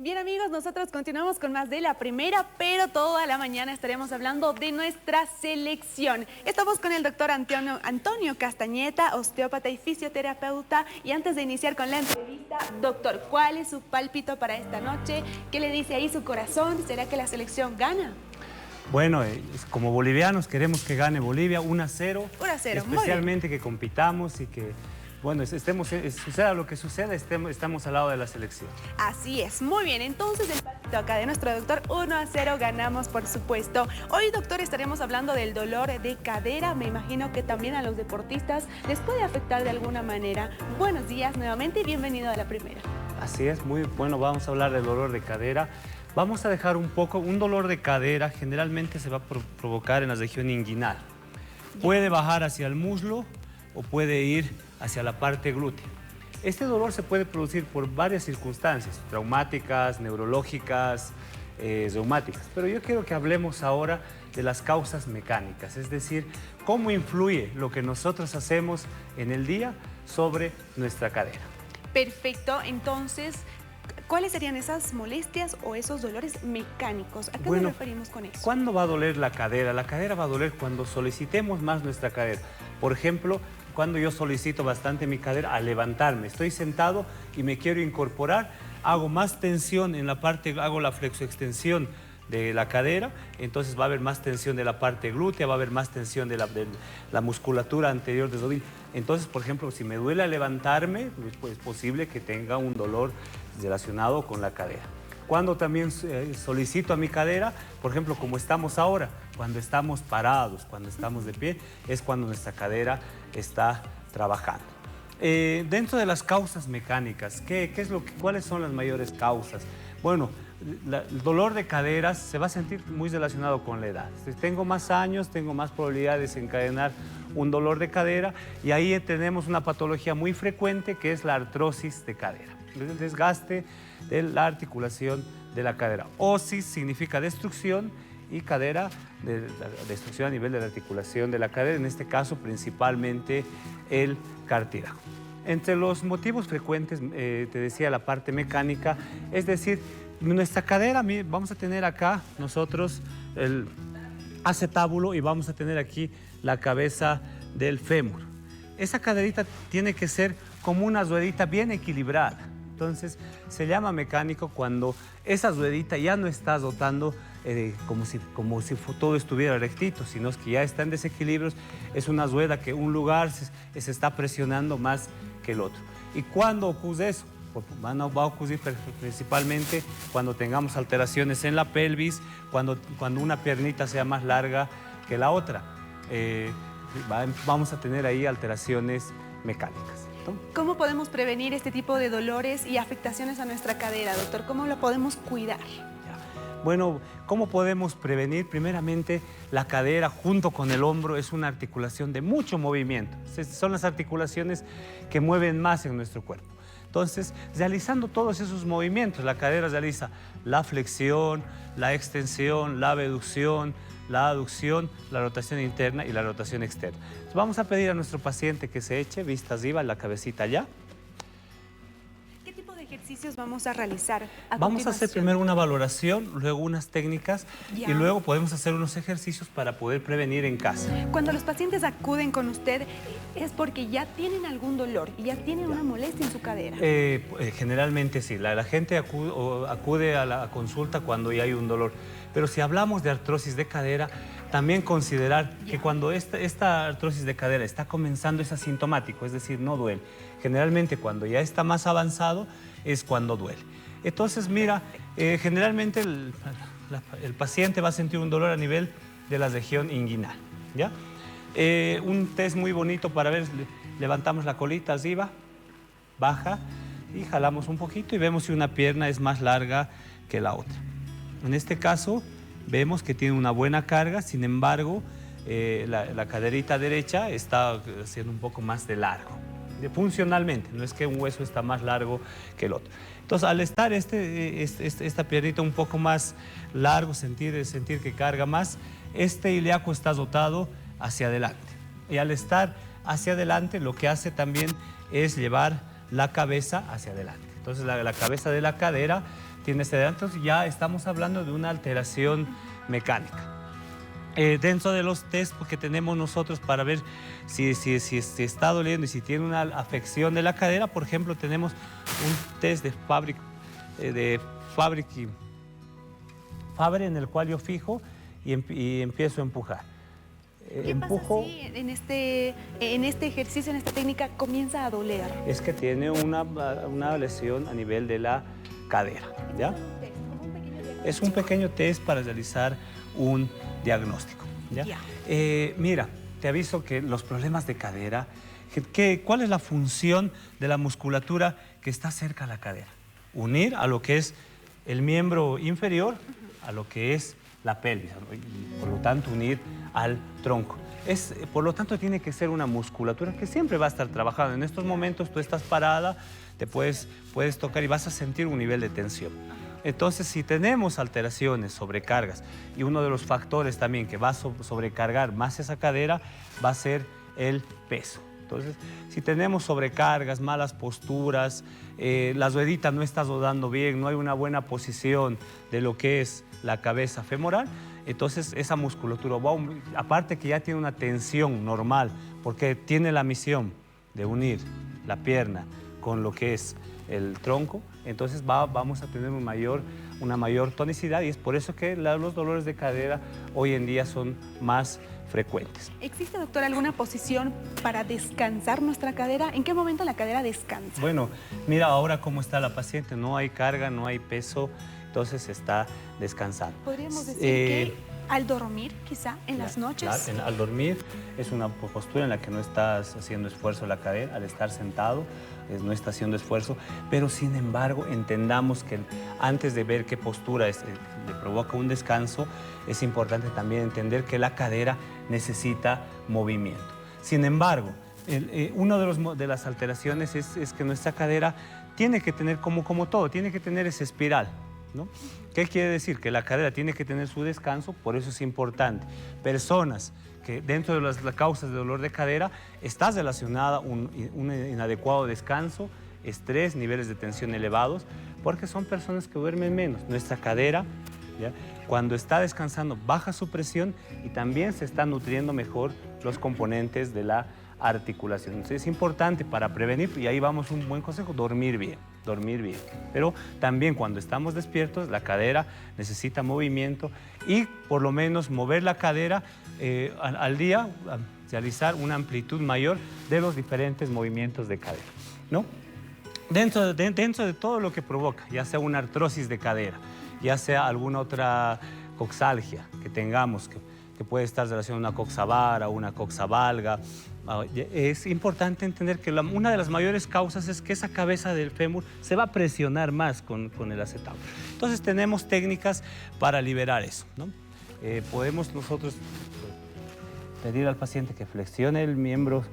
Bien amigos, nosotros continuamos con más de La Primera, pero toda la mañana estaremos hablando de nuestra selección. Estamos con el doctor Antonio Castañeta, osteópata y fisioterapeuta. Y antes de iniciar con la entrevista, doctor, ¿cuál es su pálpito para esta noche? ¿Qué le dice ahí su corazón? ¿Será que la selección gana? Bueno, como bolivianos queremos que gane Bolivia 1-0. 1-0, especialmente que compitamos y que, bueno, suceda lo que suceda, estamos al lado de la selección. Así es, muy bien. Entonces el pálpito acá de nuestro doctor, 1-0, ganamos por supuesto. Hoy, doctor, estaremos hablando del dolor de cadera. Me imagino que también a los deportistas les puede afectar de alguna manera. Buenos días nuevamente y bienvenido a La Primera. Así es, muy bueno, vamos a hablar del dolor de cadera. Vamos a dejar un dolor de cadera generalmente se va a provocar en la región inguinal. Puede bajar hacia el muslo o puede ir hacia la parte glútea. Este dolor se puede producir por varias circunstancias, traumáticas, neurológicas, reumáticas. Pero yo quiero que hablemos ahora de las causas mecánicas, es decir, cómo influye lo que nosotros hacemos en el día sobre nuestra cadera. Perfecto, entonces, ¿cuáles serían esas molestias o esos dolores mecánicos? ¿A qué nos referimos con eso? ¿Cuándo va a doler la cadera? La cadera va a doler cuando solicitemos más nuestra cadera. Por ejemplo, cuando yo solicito bastante mi cadera al levantarme, estoy sentado y me quiero incorporar, hago más tensión en la parte, hago la flexoextensión de la cadera, entonces va a haber más tensión de la parte glútea, va a haber más tensión de la musculatura anterior del rodillo. Entonces, por ejemplo, si me duele levantarme, pues es posible que tenga un dolor relacionado con la cadera. Cuando también solicito a mi cadera, por ejemplo, como estamos ahora, cuando estamos parados, cuando estamos de pie, es cuando nuestra cadera está trabajando. Dentro de las causas mecánicas, ¿cuáles son las mayores causas? Bueno, el dolor de caderas se va a sentir muy relacionado con la edad. Si tengo más años, tengo más probabilidad de desencadenar un dolor de cadera y ahí tenemos una patología muy frecuente que es la artrosis de cadera. El desgaste de la articulación de la cadera. Osis significa destrucción y cadera, destrucción a nivel de la articulación de la cadera, en este caso principalmente el cartílago. Entre los motivos frecuentes, te decía, la parte mecánica, es decir, nuestra cadera, vamos a tener acá nosotros el acetábulo y vamos a tener aquí la cabeza del fémur. Esa caderita tiene que ser como una ruedita bien equilibrada. Entonces, se llama mecánico cuando esa ruedita ya no está rotando como si todo estuviera rectito, sino que ya está en desequilibrios. Es una rueda que un lugar se está presionando más que el otro. ¿Y cuándo ocurre eso? Va a ocurrir principalmente cuando tengamos alteraciones en la pelvis, cuando una piernita sea más larga que la otra. Vamos a tener ahí alteraciones mecánicas. ¿Cómo podemos prevenir este tipo de dolores y afectaciones a nuestra cadera, doctor? ¿Cómo la podemos cuidar? Bueno, ¿cómo podemos prevenir? Primeramente, la cadera junto con el hombro es una articulación de mucho movimiento. Son las articulaciones que mueven más en nuestro cuerpo. Entonces, realizando todos esos movimientos, la cadera realiza la flexión, la extensión, la abducción, la aducción, la rotación interna y la rotación externa. Entonces, vamos a pedir a nuestro paciente que se eche vista arriba, la cabecita allá. ¿Qué tipo de ejercicios vamos a realizar a Vamos a hacer primero una valoración, luego unas técnicas y luego podemos hacer unos ejercicios para poder prevenir en casa. Cuando los pacientes acuden con usted, ¿es porque ya tienen algún dolor y ya tienen una molestia en su cadera? Generalmente sí, la gente acude a la consulta cuando ya hay un dolor. Pero si hablamos de artrosis de cadera, también considerar que cuando esta artrosis de cadera está comenzando es asintomático, es decir, no duele. Generalmente cuando ya está más avanzado es cuando duele. Entonces, mira, generalmente el paciente va a sentir un dolor a nivel de la región inguinal, ¿ya? Un test muy bonito para ver, levantamos la colita arriba, baja y jalamos un poquito y vemos si una pierna es más larga que la otra. En este caso, vemos que tiene una buena carga, sin embargo, la caderita derecha está haciendo un poco más de largo. Funcionalmente, no es que un hueso está más largo que el otro. Entonces, al estar esta piernita un poco más largo, sentir que carga más, este ilíaco está dotado hacia adelante. Y al estar hacia adelante, lo que hace también es llevar la cabeza hacia adelante. Entonces, la cabeza de la cadera tiene esta edad, entonces ya estamos hablando de una alteración mecánica. Dentro de los test que tenemos nosotros para ver si está doliendo y si tiene una afección de la cadera, por ejemplo, tenemos un test de Fabre en el cual yo fijo y empiezo a empujar. ¿Qué pasa si en este ejercicio, en esta técnica, comienza a doler? Es que tiene una lesión a nivel de la cadera, ¿ya? Es un pequeño test para realizar un diagnóstico, ¿ya? Mira, te aviso que los problemas de cadera, ¿cuál es la función de la musculatura que está cerca a la cadera? Unir a lo que es el miembro inferior a lo que es la pelvis, y por lo tanto unir al tronco. Por lo tanto tiene que ser una musculatura que siempre va a estar trabajando. En estos momentos tú estás parada, te puedes tocar y vas a sentir un nivel de tensión. Entonces, si tenemos alteraciones, sobrecargas, y uno de los factores también que va a sobrecargar más esa cadera va a ser el peso. Entonces, si tenemos sobrecargas, malas posturas, la ruedita no está rodando bien, no hay una buena posición de lo que es la cabeza femoral, entonces esa musculatura, aparte que ya tiene una tensión normal, porque tiene la misión de unir la pierna con lo que es el tronco, entonces vamos a tener una mayor tonicidad, y es por eso que los dolores de cadera hoy en día son más frecuentes. ¿Existe, doctor, alguna posición para descansar nuestra cadera? ¿En qué momento la cadera descansa? Bueno, mira ahora cómo está la paciente, no hay carga, no hay peso, entonces está descansando. ¿Podríamos decir que al dormir, quizá, en las noches? Claro, al dormir es una postura en la que no estás haciendo esfuerzo la cadera. Al estar sentado no está haciendo esfuerzo, pero sin embargo entendamos que antes de ver qué postura le provoca un descanso, es importante también entender que la cadera necesita movimiento. Sin embargo, una de las alteraciones es que nuestra cadera tiene que tener, como todo, tiene que tener esa espiral, ¿no? ¿Qué quiere decir? Que la cadera tiene que tener su descanso, por eso es importante. Personas que dentro de las causas de dolor de cadera está relacionada un inadecuado descanso, estrés, niveles de tensión elevados, porque son personas que duermen menos. Nuestra cadera, ¿ya?, cuando está descansando, baja su presión y también se están nutriendo mejor los componentes de la articulación. Entonces es importante para prevenir, y ahí vamos un buen consejo, dormir bien. Pero también cuando estamos despiertos, la cadera necesita movimiento y por lo menos mover la cadera al día, realizar una amplitud mayor de los diferentes movimientos de cadera, ¿no? Dentro de todo lo que provoca, ya sea una artrosis de cadera, ya sea alguna otra coxalgia que tengamos, que puede estar relacionada a una coxavara o una coxavalga, es importante entender que una de las mayores causas es que esa cabeza del fémur se va a presionar más con el acetato. Entonces tenemos técnicas para liberar eso, ¿no? Podemos nosotros pedir al paciente que flexione el miembro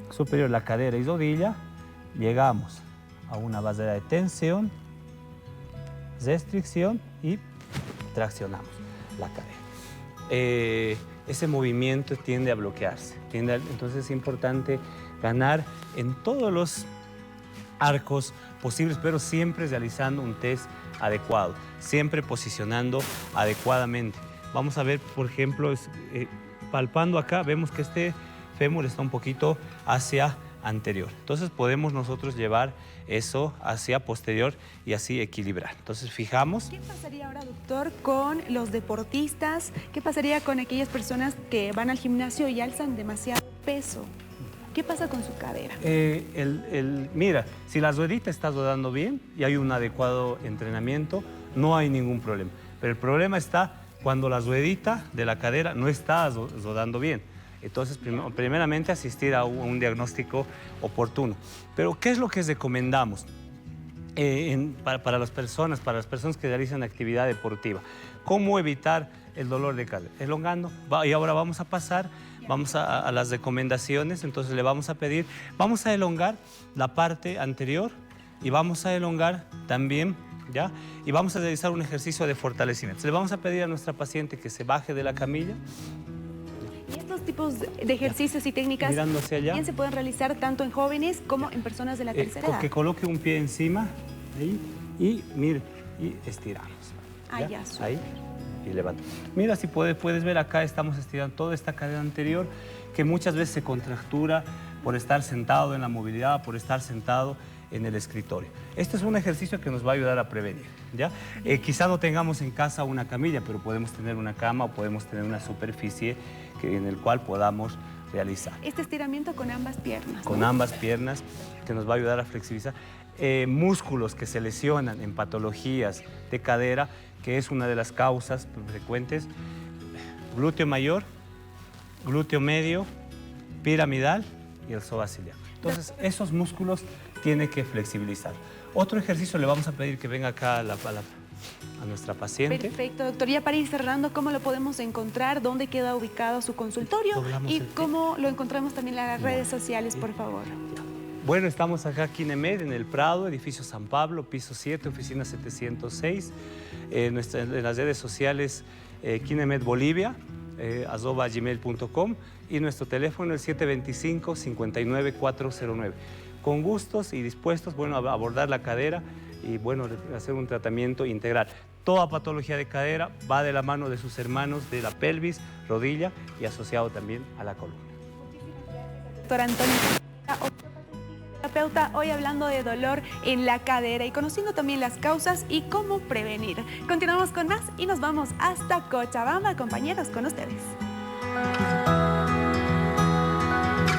superior, la cadera y rodilla, llegamos a una barrera de tensión, restricción y traccionamos la cadera. Ese movimiento tiende a bloquearse. Entonces es importante ganar en todos los arcos posibles, pero siempre realizando un test adecuado, siempre posicionando adecuadamente. Vamos a ver, por ejemplo, palpando acá, vemos que este fémur está un poquito hacia anterior. Entonces podemos nosotros llevar eso hacia posterior y así equilibrar. Entonces fijamos. ¿Qué pasaría ahora, doctor, con los deportistas? ¿Qué pasaría con aquellas personas que van al gimnasio y alzan demasiado peso? ¿Qué pasa con su cadera? Mira, si la ruedita está rodando bien y hay un adecuado entrenamiento, no hay ningún problema. Pero el problema está cuando la ruedita de la cadera no está rodando bien. Entonces, primeramente, asistir a un diagnóstico oportuno. Pero, ¿qué es lo que recomendamos para las personas que realizan actividad deportiva? ¿Cómo evitar el dolor de cadera? Elongando. Y ahora vamos a pasar, a las recomendaciones. Entonces, le vamos a pedir, vamos a elongar la parte anterior y vamos a elongar también, ¿ya? Y vamos a realizar un ejercicio de fortalecimiento. Le vamos a pedir a nuestra paciente que se baje de la camilla. ¿Y estos tipos de ejercicios y técnicas bien se pueden realizar tanto en jóvenes como en personas de la tercera edad? Que coloque un pie encima ahí, y mire, y estiramos. Ah, ya, súper. Ahí y levantamos. Mira, si puedes ver acá, estamos estirando toda esta cadera anterior que muchas veces se contractura por estar sentado en la movilidad, por estar sentado en el escritorio. Este es un ejercicio que nos va a ayudar a prevenir, ¿ya? Quizá no tengamos en casa una camilla, pero podemos tener una cama o podemos tener una superficie en el cual podamos realizar. Este estiramiento con ambas piernas, ¿no? Con ambas piernas, que nos va a ayudar a flexibilizar. Músculos que se lesionan en patologías de cadera, que es una de las causas frecuentes: glúteo mayor, glúteo medio, piramidal y el psoas ciliar. Entonces, esos músculos tiene que flexibilizar. Otro ejercicio, le vamos a pedir que venga acá a nuestra paciente. Perfecto, doctor. Ya para ir cerrando, ¿cómo lo podemos encontrar? ¿Dónde queda ubicado su consultorio? Y cómo lo encontramos también en las redes sociales, por favor. Bueno, estamos acá en Kinemed, en el Prado, edificio San Pablo, piso 7, oficina 706. En las redes sociales, Kinemed Bolivia, @gmail.com, y nuestro teléfono es 725-59409. Con gustos y dispuestos, bueno, a abordar la cadera y, bueno, hacer un tratamiento integral. Toda patología de cadera va de la mano de sus hermanos de la pelvis, rodilla y asociado también a la columna. Doctor Antonio, terapeuta, hoy hablando de dolor en la cadera y conociendo también las causas y cómo prevenir. Continuamos con más y nos vamos hasta Cochabamba, compañeros, con ustedes.